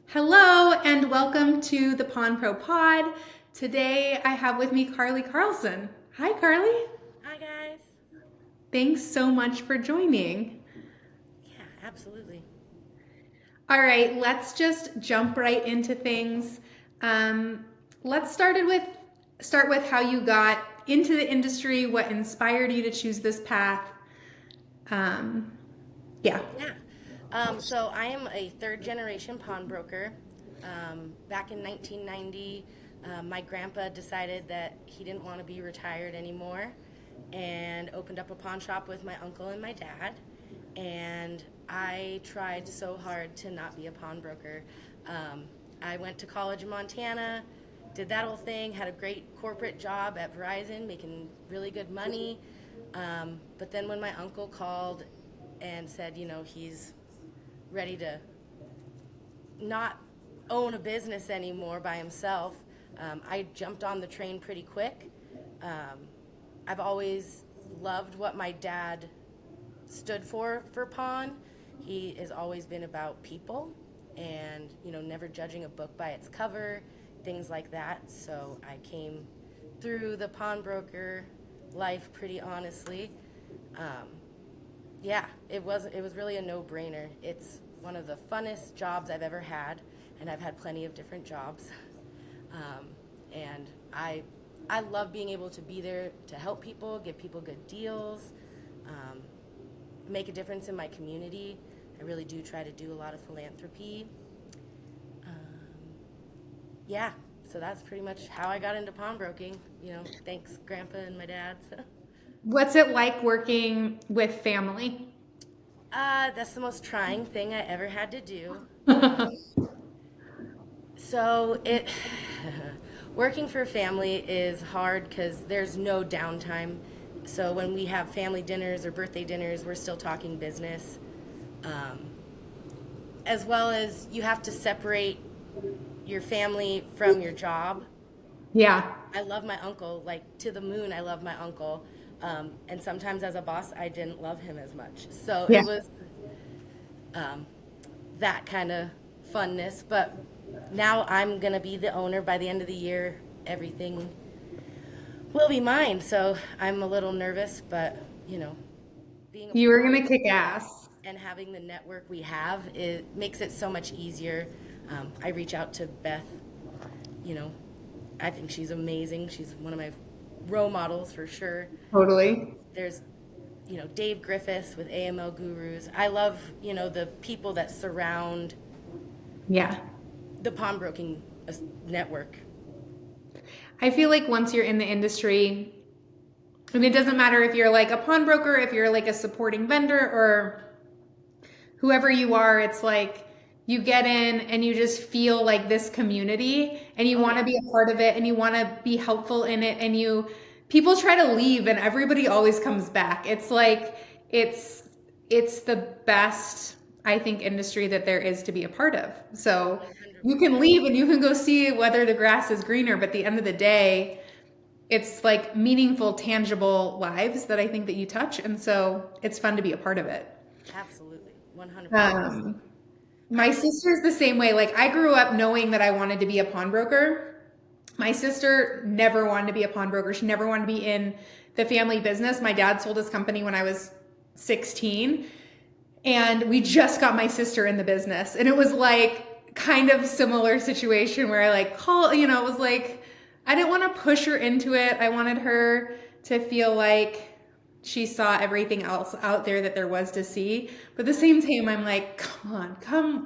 Hello and welcome to the Pawn Pro Pod. Today I have with me Carli Karlson. Hi, Carli. Hi, guys. Thanks so much for joining. Yeah, absolutely. All right, let's just jump right into things. Um, let's start with how you got into the industry, what inspired you to choose this path. Um, yeah. Yeah. So I am a third generation pawnbroker. Back in 1990, my grandpa decided that he didn't want to be retired anymore and opened up a pawn shop with my uncle and my dad. And I tried so hard to not be a pawnbroker. Um, I went to college in Montana, did that whole thing, had a great corporate job at Verizon, making really good money. But then when my uncle called and said, he's ready to not own a business anymore by himself, I jumped on the train pretty quick. Um, I've always loved what my dad stood for pawn. He has always been about people and, never judging a book by its cover, things like that. So I came through the pawnbroker life pretty honestly. Um, yeah, it was really a no-brainer. It's one of the funnest jobs I've ever had, and I've had plenty of different jobs. And I love being able to be there to help people, give people good deals, um, make a difference in my community. I really do try to do a lot of philanthropy. Um, yeah, so that's pretty much how I got into pawnbroking. Thanks, Grandpa and my dad. What's it like working with family? That's the most trying thing I ever had to do. So it working for family is hard because there's no downtime. So when we have family dinners or birthday dinners, we're still talking business, um, as well as you have to separate your family from your job. Yeah. I love my uncle like to the moon. I love my uncle, and sometimes as a boss, I didn't love him as much. So Yeah. it was um, that kind of funness. But now I'm gonna be the owner by the end of the year. Everything will be mine. So I'm a little nervous, but being a You were going to kick pawnbroker ass. and having the network we have, it makes it so much easier. I reach out to Beth. You know, I think she's amazing. She's one of my role models for sure. Totally. There's Dave Griffiths with AML Gurus. I love the people that surround Yeah. the pawnbroking network. I feel like once you're in the industry, and it doesn't matter if you're like a pawnbroker, if you're like a supporting vendor or whoever you are, it's like you get in and you just feel like this community and you Oh want to yeah. be a part of it and you want to be helpful in it and people try to leave and everybody always comes back. It's like it's it's the best I think industry that there is to be a part of. So you can 100%. leave and you can go see whether the grass is greener, but at the end of the day, it's like meaningful, tangible lives that I think that you touch, and so it's fun to be a part of it. Absolutely. 100%. Um, I my really sister's the same way. Like I grew up knowing that I wanted to be a pawnbroker. My sister never wanted to be a pawnbroker. She never wanted to be in the family business. My dad sold his company when I was 16, and we just got my sister in the business. And it was like kind of similar situation where I like call, it was like I didn't want to push her into it. I wanted her to feel like she saw everything else out there that there was to see. But at the same time, I'm like, come on,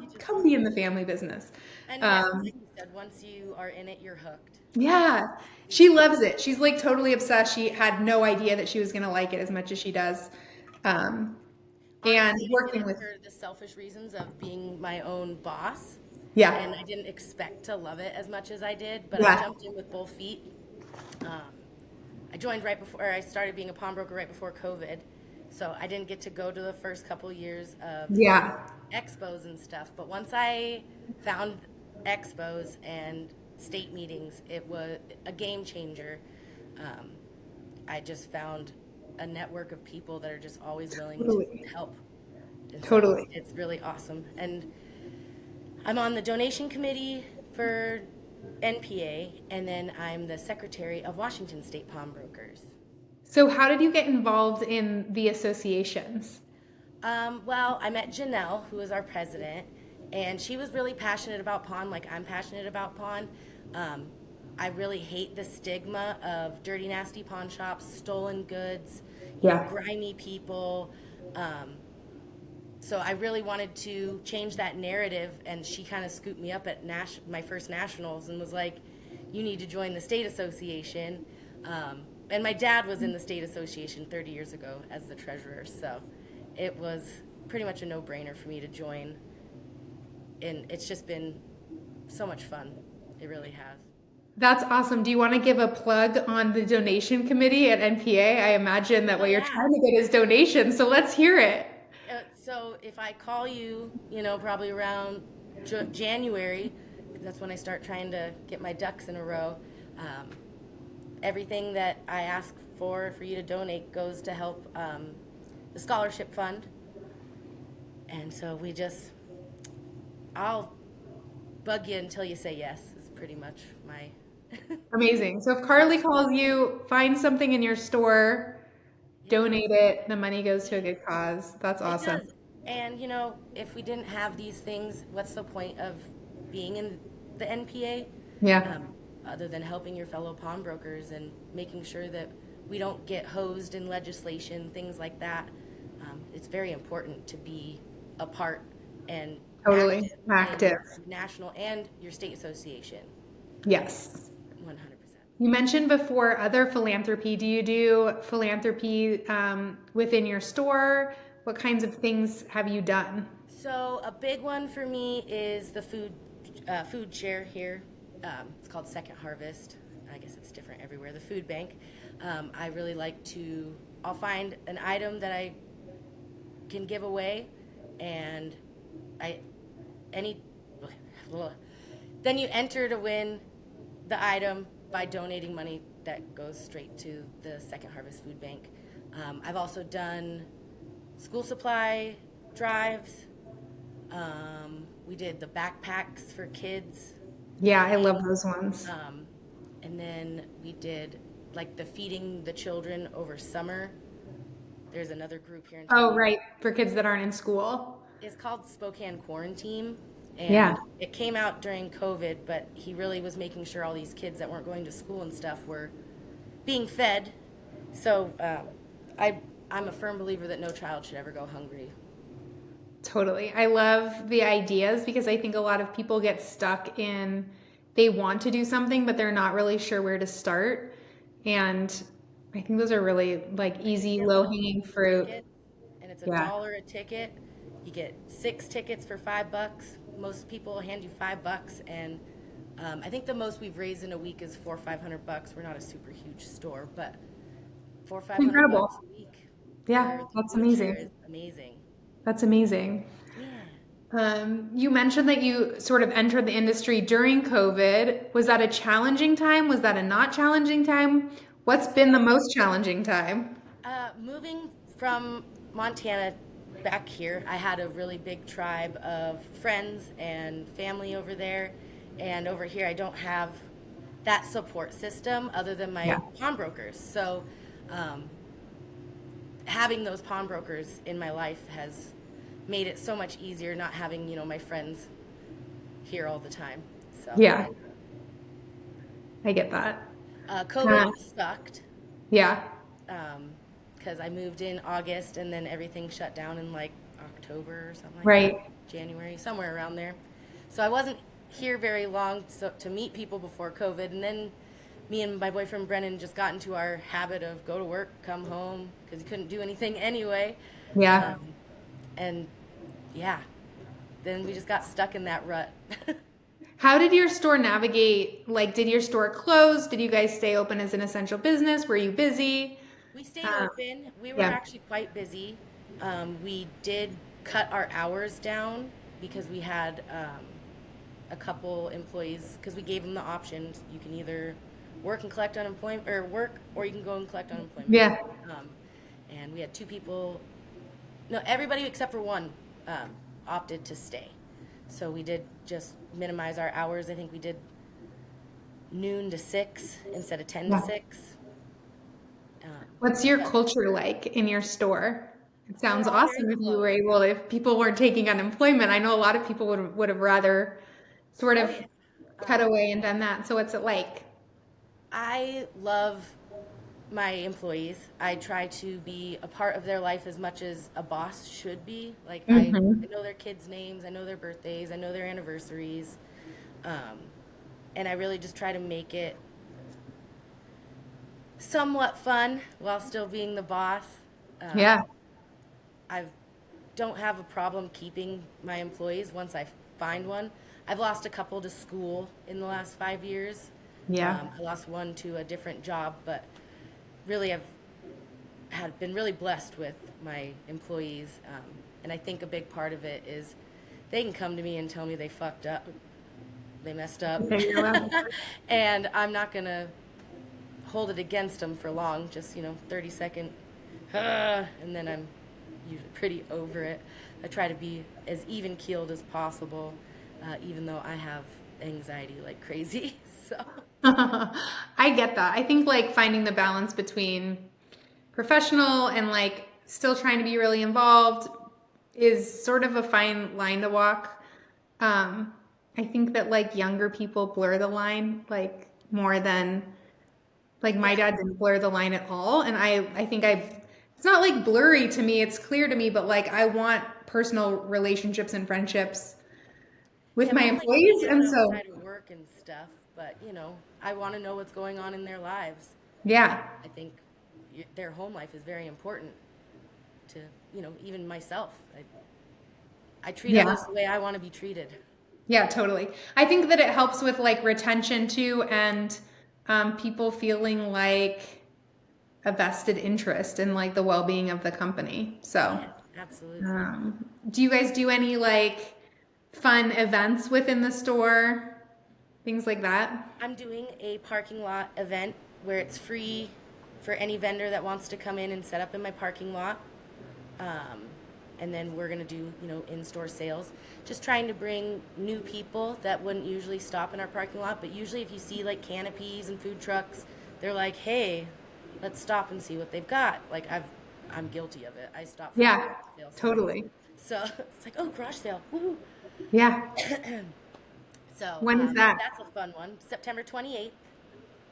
you just come be in the family business. and yeah, Um, like you said, once you are in it, you're hooked. yeah, she loves it. She's like totally obsessed. She had no idea that she was gonna like it as much as she does. Um, and Honestly, I did working it with, for the selfish reasons of being my own boss, yeah, and I didn't expect to love it as much as I did, but I yeah, jumped in with both feet. Um, I joined right before, or I started being a pawnbroker right before COVID, so I didn't get to go to the first couple years of yeah, expos and stuff. But once I found expos and state meetings, it was a game changer. Um, I just found a network of people that are just always willing to totally, help. And so totally. it's really awesome. And I'm on the donation committee for NPA, and then I'm the secretary of Washington State Pawnbrokers. So how did you get involved in the associations? Well, I met Janelle, who is our president, and she was really passionate about pawn, like I'm passionate about pawn. Um, I really hate the stigma of dirty, nasty pawn shops, stolen goods, Yeah. grimy people. Um, so I really wanted to change that narrative, and she kind of scooped me up at my first nationals and was like, "You need to join the state association." And my dad was in the state association 30 years ago as the treasurer, so it was pretty much a no-brainer for me to join. And it's just been so much fun. It really has. That's awesome. Do you want to give a plug on the donation committee at NPA? I imagine that Oh what you're yeah. trying to get is donations, so let's hear it. So if I call you, probably around January, that's when I start trying to get my ducks in a row. Um, Everything that I ask for you to donate goes to help the scholarship fund. And so I'll bug you until you say yes, is pretty much my. Amazing. So if Carly calls you, find something in your store, Yeah, donate it, the money goes to a good cause. That's it awesome. does. And, if we didn't have these things, what's the point of being in the NPA? Yeah, Other than helping your fellow pawnbrokers and making sure that we don't get hosed in legislation, things like that. It's very important to be a part and totally. active in Active. national and your state association. Yes. 100%. You mentioned before other philanthropy. Do you do philanthropy within your store? What kinds of things have you done? So a big one for me is the food share here. It's called Second Harvest. I guess it's different everywhere. The food bank. I really like to. I'll find an item that I can give away, and I any. Then you enter to win the item by donating money that goes straight to the Second Harvest Food Bank. I've also done school supply drives. We did the backpacks for kids. Yeah, I love those ones. And then we did like the feeding the children over summer. There's another group here in Oh, town. right, for kids that aren't in school. It's called Spokane Quarantine. Yeah. And it came out during COVID, but he really was making sure all these kids that weren't going to school and stuff were being fed. So I'm a firm believer that no child should ever go hungry. Totally. I love the ideas because I think a lot of people get stuck in they want to do something, but they're not really sure where to start. And I think those are really like easy, Affordable low-hanging for fruit. kids, and it's a Yeah. dollar a ticket. You get 6 tickets for $5. Most people hand you $5, and I think the most we've raised in a week is $400-500. We're not a super huge store, but Incredible. $400-500 a week Yeah, for the that's food share amazing. is amazing. That's amazing. Yeah. You mentioned that you sort of entered the industry during COVID. Was that a challenging time? Was that a not challenging time? What's been the most challenging time? Moving from Montana back here, I had a really big tribe of friends and family over there. And over here, I don't have that support system other than my Yeah. pawnbrokers. So having those pawnbrokers in my life has made it so much easier not having, my friends here all the time. So Yeah, I get that. COVID sucked. Yeah, Because I moved in August and then everything shut down in like October or something like right. that, January, somewhere around there. So I wasn't here very long to meet people before COVID. And then me and my boyfriend Brennan just got into our habit of go to work, come home, because he couldn't do anything anyway. Yeah. And yeah, then we just got stuck in that rut. How did your store navigate? Like, did your store close? Did you guys stay open as an essential business? Were you busy? We stayed Um, open. We were yeah. actually quite busy. We did cut our hours down because we had a couple employees, because we gave them the option. You can either work and collect unemployment, or work, or you can go and collect unemployment. Yeah. And we had two people, no, everybody except for one opted to stay. So we did just minimize our hours. I think we did noon to 6 instead of 10 to Yeah. 6. Um, What's your but culture like in your store? It we're sounds all very awesome if you were close. able, if people weren't taking unemployment. I know a lot of people would have rather sort Oh, of yeah. cut Um, away and done that. So what's it like? I love my employees. I try to be a part of their life as much as a boss should be. Like, I Hmm. know their kids' names, I know their birthdays, I know their anniversaries. Um, and I really just try to make it somewhat fun while still being the boss. Um, Yeah. I don't have a problem keeping my employees once I find one. I've lost a couple to school in the last 5 years. Yeah. I lost one to a different job, but really I've had been really blessed with my employees. And I think a big part of it is they can come to me and tell me they fucked up, they messed up, Okay, you're allowed. and I'm not gonna hold it against them for long. Just 30-second, and then I'm usually pretty over it. I try to be as even keeled as possible, even though I have anxiety like crazy. So I get that. I think like finding the balance between professional and like still trying to be really involved is sort of a fine line to walk. I think that like younger people blur the line like more than like my yeah, dad didn't blur the line at all. And I think it's not like blurry to me, it's clear to me, but like I want personal relationships and friendships with yeah, my not like hanging employees. out And so, outside of work and stuff, but I want to know what's going on in their lives. yeah, I think their home life is very important to even myself. I treat yeah. others the way I want to be treated. Yeah, totally. I think that it helps with like retention too, and people feeling like a vested interest in like the well-being of the company. So, Yeah, absolutely. do you guys do any like fun events within the store? Things like that? I'm doing a parking lot event where it's free for any vendor that wants to come in and set up in my parking lot. Um, and then we're going to do, in-store sales. Just trying to bring new people that wouldn't usually stop in our parking lot. But usually if you see like canopies and food trucks, they're like, hey, let's stop and see what they've got. Like I'm guilty of it. I stop for Yeah, garage sale signs. totally. So it's like, oh, garage sale. Woohoo. Yeah. So When is that? that's a fun one. September 28th.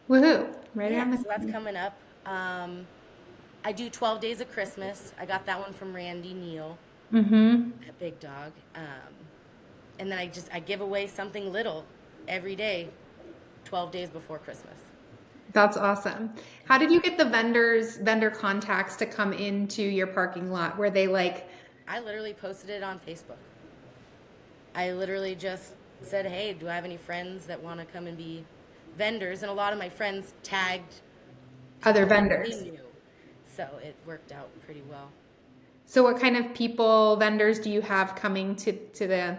Woohoo. Right Yeah, around so that's the coming up. I do 12 Days of Christmas. I got that one from Randy Neal Mm-hmm. at Big Dog. And then I give away something little every day, 12 days before Christmas. That's awesome. How did you get the vendor contacts to come into your parking lot? Were they like, I literally posted it on Facebook. I literally just said, hey, do I have any friends that want to come and be vendors? And a lot of my friends tagged other people that they vendors? knew. So it worked out pretty well. So what kind of people, vendors do you have coming to the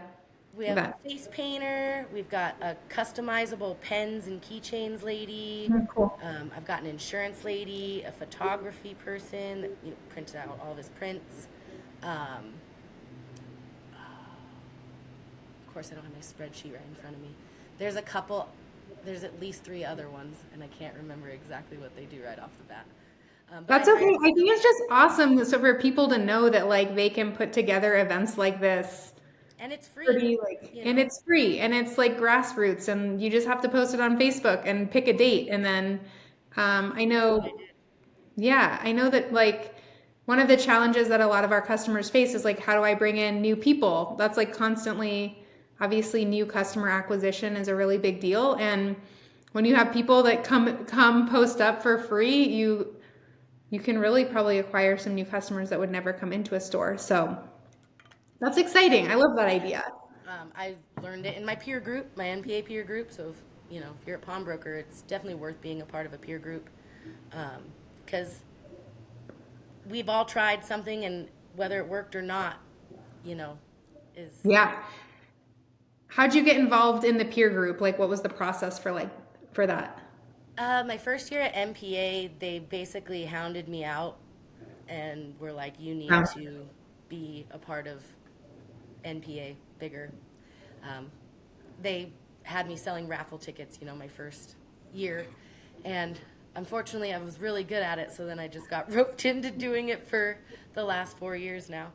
We have event? a face painter. We've got a customizable pens and keychains lady. Mm, cool. I've got an insurance lady, a photography person that prints out all of his prints. Um, of course, I don't have my spreadsheet right in front of me. There's a couple. There's at least 3 other ones, and I can't remember exactly what they do right off the bat. But I That's hired okay. a I think it's sales, just awesome so for people to know that like they can put together events like this and it's free. pretty like You and know, it's free and it's like grassroots and you just have to post it on Facebook and pick a date and then I that's what I know did. yeah, I know that like one of the challenges that a lot of our customers face is like how do I bring in new people? That's like constantly obviously new customer acquisition is a really big deal and when you have people that come post up for free, you can really probably acquire some new customers that would never come into a store. So that's exciting. I love that idea. I learned it in my peer group, my NPA peer group. So if you're a pawnbroker, it's definitely worth being a part of a peer group, because we've all tried something, and whether it worked or not, you know, is Yeah. How'd you get involved in the peer group? Like, what was the process for like for that? my first year at NPA. They basically hounded me out and were like, "You need Um, to be a part of NPA bigger." Um, they had me selling raffle tickets, my first year. And unfortunately, I was really good at it. So then I just got roped into doing it for the last 4 years now.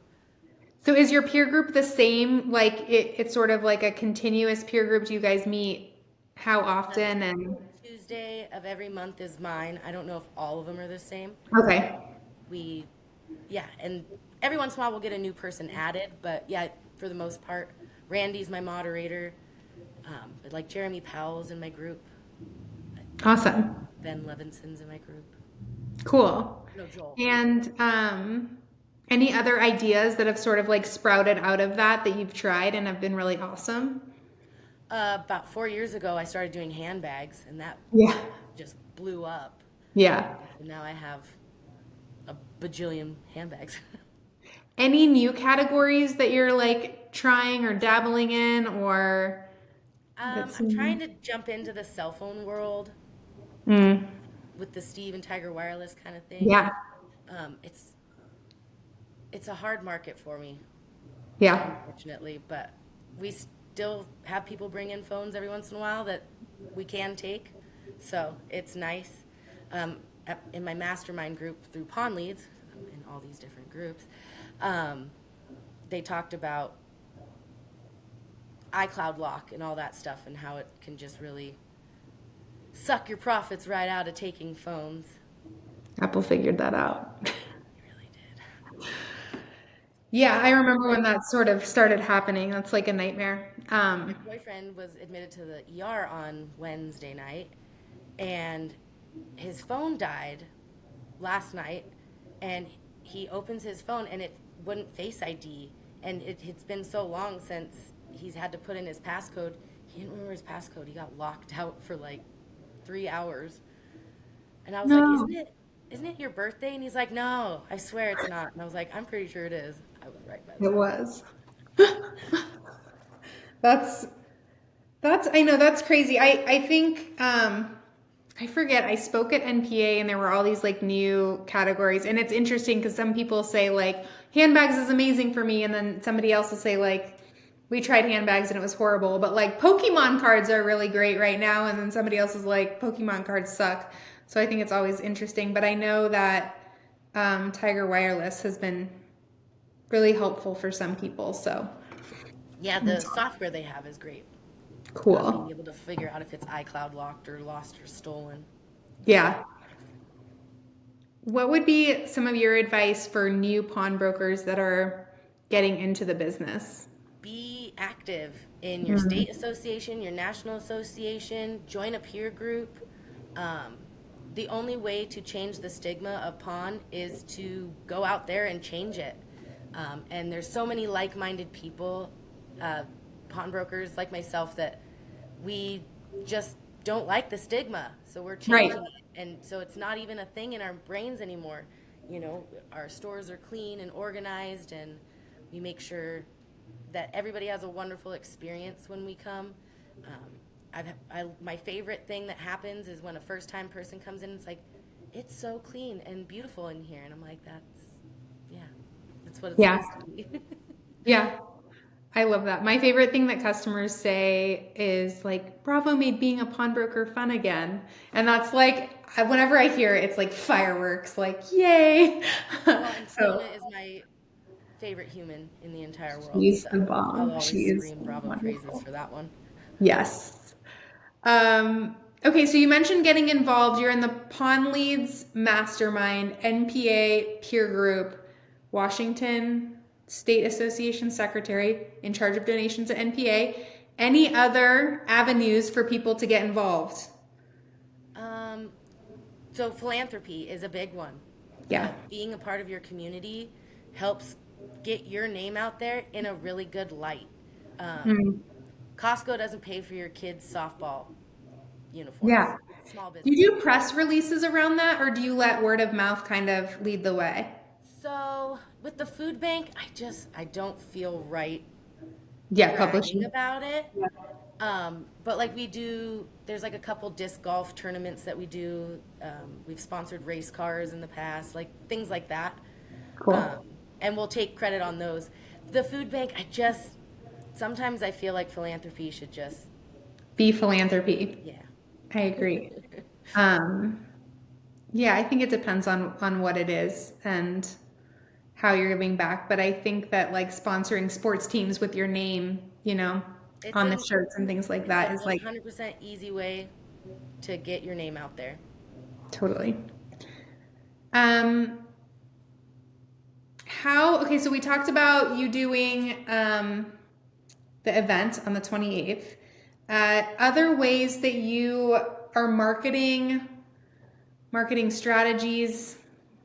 So is your peer group the same? Like it's sort of like a continuous peer group. Do you guys meet how The often? And Tuesday of every month is mine. I don't know if all of them are the same. okay. We, yeah, and every once in a while we'll get a new person added, but yeah, for the most part, Randy's my moderator. But like Jeremy Powell's in my group, Awesome. Ben Levinson's in my group. Cool. No, Joel. And any other ideas that have sort of like sprouted out of that you've tried and have been really awesome? About 4 years ago, I started doing handbags, and that Yeah. just blew up. Yeah. And now I have a bajillion handbags. Any new categories that you're like trying or dabbling in or that's I'm trying to jump into the cell phone world mm, with the Steve and Tiger Wireless kind of thing. yeah. It's a hard market for me, Yeah. unfortunately, but we still have people bring in phones every once in a while that we can take, so it's nice. In my mastermind group through Pawn Leads, I'm in all these different groups, um, they talked about iCloud lock and all that stuff and how it can just really suck your profits right out of taking phones. Apple figured that out. It really did. Yeah, I remember when that sort of started happening. That's like a nightmare. My boyfriend was admitted to the ER on Wednesday night, and his phone died last night, and he opens his phone and it wouldn't Face ID, and it's been so long since he's had to put in his passcode. He didn't remember his passcode. He got locked out for like 3 hours, and I was like, No, isn't it your birthday? And he's like, no, I swear it's not. And I was like, I'm pretty sure it is. I was right, by the it way. was. That's I know that's crazy. I think I forget. I spoke at NPA and there were all these like new categories and it's interesting because some people say like handbags is amazing for me and then somebody else will say like we tried handbags and it was horrible, but like Pokemon cards are really great right now and then somebody else is like Pokemon cards suck. So I think it's always interesting, but I know that Tiger Wireless has been really helpful for some people. So Yeah, the software they have is great. Being cool. able to figure out if it's iCloud locked or lost or stolen. Yeah. What would be some of your advice for new pawnbrokers that are getting into the business? Be active in your state association, your national association, join a peer group. Um, the only way to change the stigma of pawn is to go out there and change it. And there's so many like-minded people, pawnbrokers like myself, that we just don't like the stigma. So we're Right. changing it. And so it's not even a thing in our brains anymore. Our stores are clean and organized, and we make sure that everybody has a wonderful experience when we come. My favorite thing that happens is when a first-time person comes in. It's like, it's so clean and beautiful in here, and I'm like, yeah, that's what it's Yeah. supposed to be. Yeah. I love that. My favorite thing that customers say is like, Bravo made being a pawnbroker fun again. And that's like, whenever I hear it, it's like fireworks, like, yay. Well, and So Fiona is my favorite human in the entire world, she's so the I'll bomb. always She is scream Bravo praises wonderful. for that one. Yes. Okay, so you mentioned getting involved. You're in the Pawn Leads Mastermind, NPA peer group, Washington State Association Secretary in charge of donations at NPA. Any other avenues for people to get involved? Um, so philanthropy is a big one. Yeah. Being a part of your community helps get your name out there in a really good light. Um, Mm, Costco doesn't pay for your kids' softball uniforms. yeah. Small Do you business. do press releases around that or do you let word of mouth kind of lead the way? So with the food bank, I don't feel right Yeah, bragging publishing. about it. But like there's like a couple disc golf tournaments that we do. We've sponsored race cars in the past, like things like that. Cool. And we'll take credit on those. The food bank, Sometimes I feel like philanthropy should just, Be philanthropy. yeah. I agree. Um, yeah, I think it depends on what it is and how you're giving back. But I think that like sponsoring sports teams with your name, It's on the an shirts and things like it's a that is like 100% easy way to get your name out there. totally. Um, okay, so we talked about you doing the event on the 28th. Other ways that you are marketing strategies.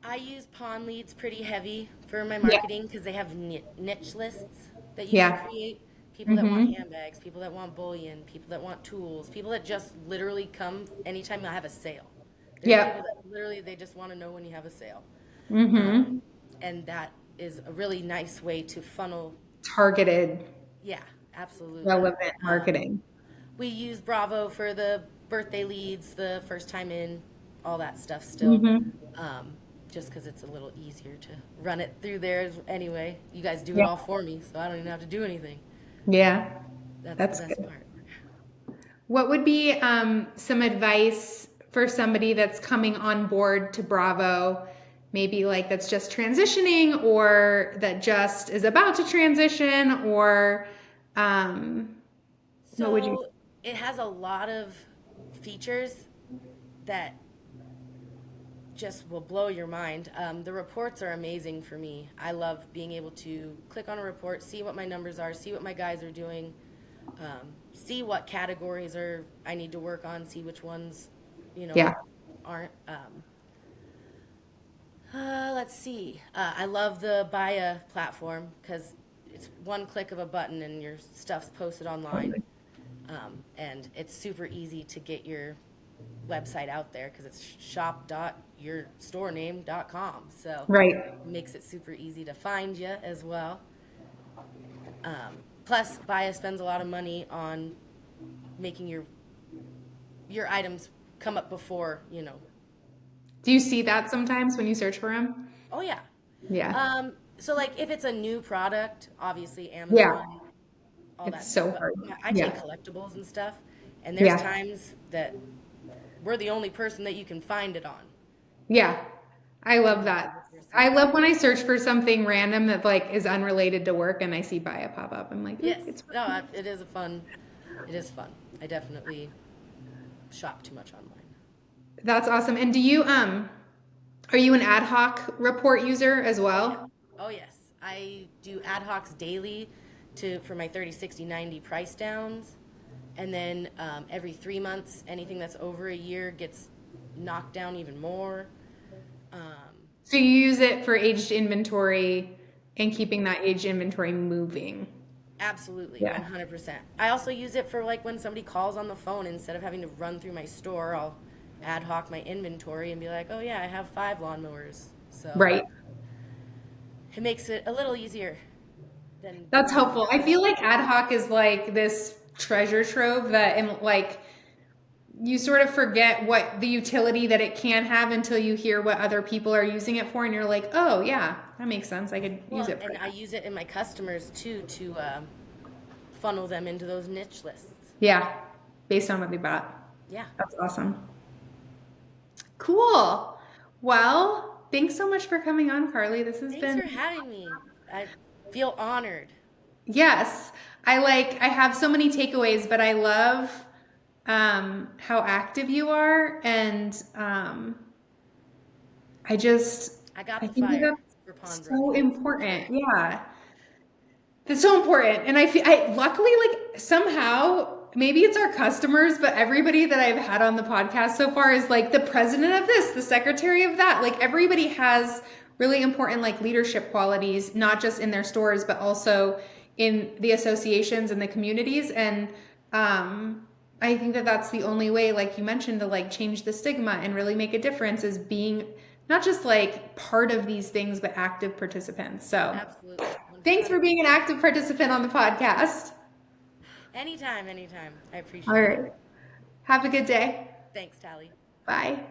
I use Pawn Leads pretty heavy for my Yeah. marketing because they have niche lists that you can Yeah. create. People that want Mm-hmm. handbags, people that want bullion, people that want tools, people that just literally come anytime I have a sale. There's people Yeah. that literally they just want to know when you have a sale. Mm-hmm. And that is a really nice way to funnel. Targeted, Yeah, absolutely. relevant marketing. We use Bravo for the birthday leads, the first time in, all that stuff still. Mm-hmm. Um, just because it's a little easier to run it through there anyway. You guys do it Yeah. all for me, so I don't even have to do anything. Yeah. That's That's the best good. part. What would be some advice for somebody that's coming on board to Bravo? Maybe like that's just transitioning or that just is about to transition or um, what would you? So it has a lot of features that just will blow your mind. The reports are amazing for me. I love being able to click on a report, see what my numbers are, see what my guys are doing, see what categories I need to work on, see which ones, Yeah. aren't. Let's see. I love the Baya platform because it's one click of a button and your stuff's posted online. Totally. And it's super easy to get your website out there because it's shop.yourstorename.com. So Right. it makes it super easy to find you as well. Plus, Baya spends a lot of money on making your items come up before. Do you see that sometimes when you search for them? Oh yeah. Yeah. So like if it's a new product, obviously Yeah. Amazon, all that It's stuff. so But hard. I take Yeah. collectibles and stuff, and there's Yeah. times that we're the only person that you can find it on. Yeah. I love that. I love when I search for something random that like is unrelated to work and I see buy a pop up. I'm like, Yes, it's no, it is fun. It is fun. I definitely shop too much online. that's awesome. And are you an ad hoc report user as Oh yeah. well? Oh yes. I do ad hocs daily for my 30, 60, 90 price downs. And then every 3 months, anything that's over a year gets knocked down even more. So you use it for aged inventory and keeping that aged inventory moving. Absolutely, Yeah. 100%. I also use it for like when somebody calls on the phone, instead of having to run through my store, I'll ad hoc my inventory and be like, oh yeah, I have 5 lawnmowers. So Right. it makes it a little easier than That's running helpful. through I all feel that. like ad hoc is like this treasure trove that and like you sort of forget what the utility that it can have until you hear what other people are using it for and you're like, "Oh, yeah, that makes sense. I could use Well, it for and I that." use it in my customers too to funnel them into those niche lists. Yeah. Based on what they bought. Yeah. That's awesome. Cool. Well, thanks so much for coming on, Carly. This has Thanks been for having me. I feel honored. yes. I have so many takeaways, but I love how active you are and I got I the think that fire for that's so pawnbroking. important. Yeah. That's so important. And I luckily like somehow maybe it's our customers, but everybody that I've had on the podcast so far is like the president of this, the secretary of that. Like everybody has really important like leadership qualities, not just in their stores, but also in the associations and the communities. And I think that that's the only way, like you mentioned, to like change the stigma and really make a difference is being not just like part of these things, but active participants. So Absolutely. thanks for 100%. being an active participant on the podcast. Anytime, anytime. I All appreciate it. right. Have a good day. Thanks, Tally. Bye.